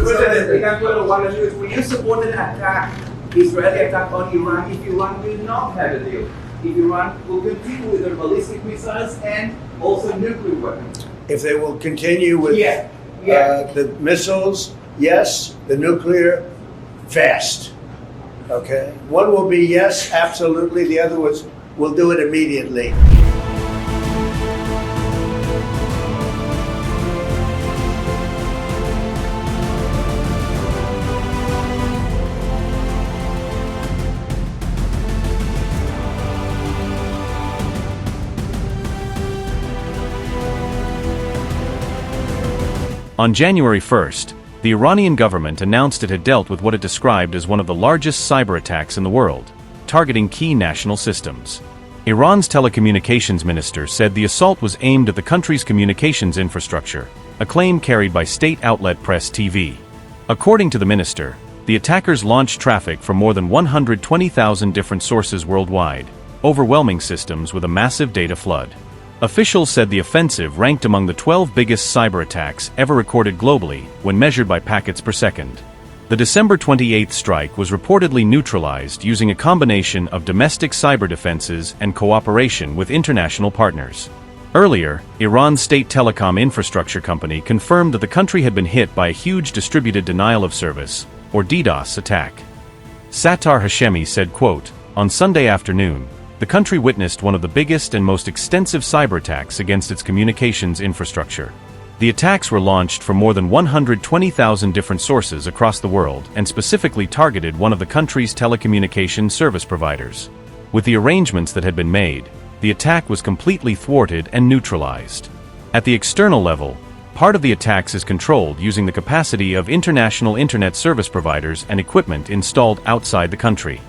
Will you support an attack, Israeli attack on Iran, if Iran will not have a deal? If Iran will continue with their ballistic missiles and also nuclear weapons? If they will continue with the missiles, yes. The nuclear, fast. Okay? One will be yes, absolutely. The other was, we'll do it immediately. On January 1st, the Iranian government announced it had dealt with what it described as one of the largest cyber attacks in the world, targeting key national systems. Iran's telecommunications minister said the assault was aimed at the country's communications infrastructure, a claim carried by state outlet Press TV. According to the minister, the attackers launched traffic from more than 120,000 different sources worldwide, overwhelming systems with a massive data flood. Officials said the offensive ranked among the 12 biggest cyber attacks ever recorded globally when measured by packets per second. The December 28th strike was reportedly neutralized using a combination of domestic cyber defenses and cooperation with international partners. Earlier, Iran's state telecom infrastructure company confirmed that the country had been hit by a huge distributed denial of service, or DDoS, attack. Sattar Hashemi said, quote, "On Sunday afternoon, the country witnessed one of the biggest and most extensive cyber attacks against its communications infrastructure. The attacks were launched from more than 120,000 different sources across the world and specifically targeted one of the country's telecommunications service providers. With the arrangements that had been made, the attack was completely thwarted and neutralized. At the external level, part of the attacks is controlled using the capacity of international internet service providers and equipment installed outside the country.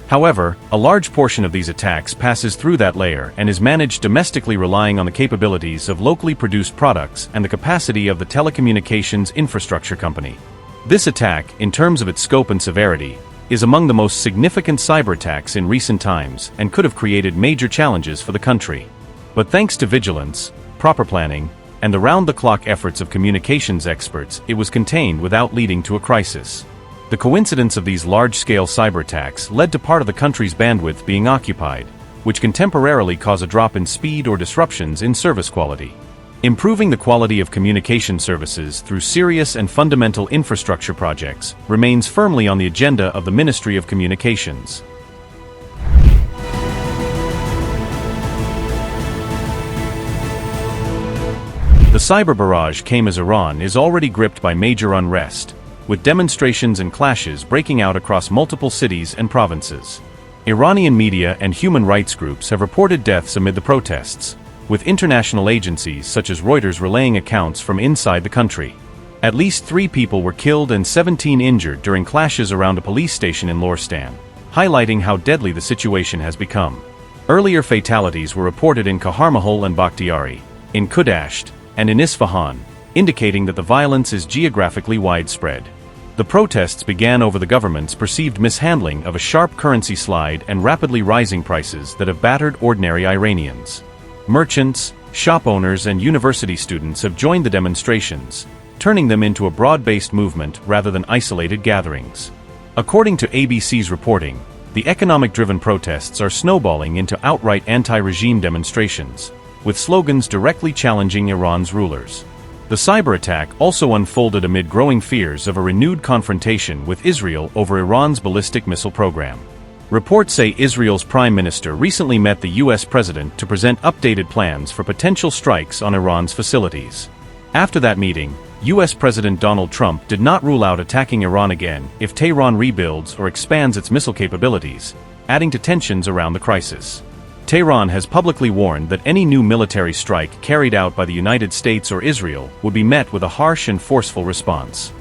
However, a large portion of these attacks passes through that layer and is managed domestically, relying on the capabilities of locally produced products and the capacity of the telecommunications infrastructure company. This attack, in terms of its scope and severity, is among the most significant cyber attacks in recent times and could have created major challenges for the country. But thanks to vigilance, proper planning, and the round-the-clock efforts of communications experts, it was contained without leading to a crisis. The coincidence of these large-scale cyber attacks led to part of the country's bandwidth being occupied, which can temporarily cause a drop in speed or disruptions in service quality. Improving the quality of communication services through serious and fundamental infrastructure projects remains firmly on the agenda of the Ministry of Communications. The cyber barrage came as Iran is already gripped by major unrest, with demonstrations and clashes breaking out across multiple cities and provinces. Iranian media and human rights groups have reported deaths amid the protests, with international agencies such as Reuters relaying accounts from inside the country. At least 3 people were killed and 17 injured during clashes around a police station in Lorestan, highlighting how deadly the situation has become. Earlier fatalities were reported in Kahramanmahal and Bakhtiari, in Kudasht, and in Isfahan, indicating that the violence is geographically widespread. The protests began over the government's perceived mishandling of a sharp currency slide and rapidly rising prices that have battered ordinary Iranians. Merchants, shop owners, and university students have joined the demonstrations, turning them into a broad-based movement rather than isolated gatherings. According to ABC's reporting, the economic-driven protests are snowballing into outright anti-regime demonstrations, with slogans directly challenging Iran's rulers. The cyber attack also unfolded amid growing fears of a renewed confrontation with Israel over Iran's ballistic missile program. Reports say Israel's prime minister recently met the U.S. president to present updated plans for potential strikes on Iran's facilities. After that meeting, U.S. President Donald Trump did not rule out attacking Iran again if Tehran rebuilds or expands its missile capabilities, adding to tensions around the crisis. Tehran has publicly warned that any new military strike carried out by the United States or Israel would be met with a harsh and forceful response.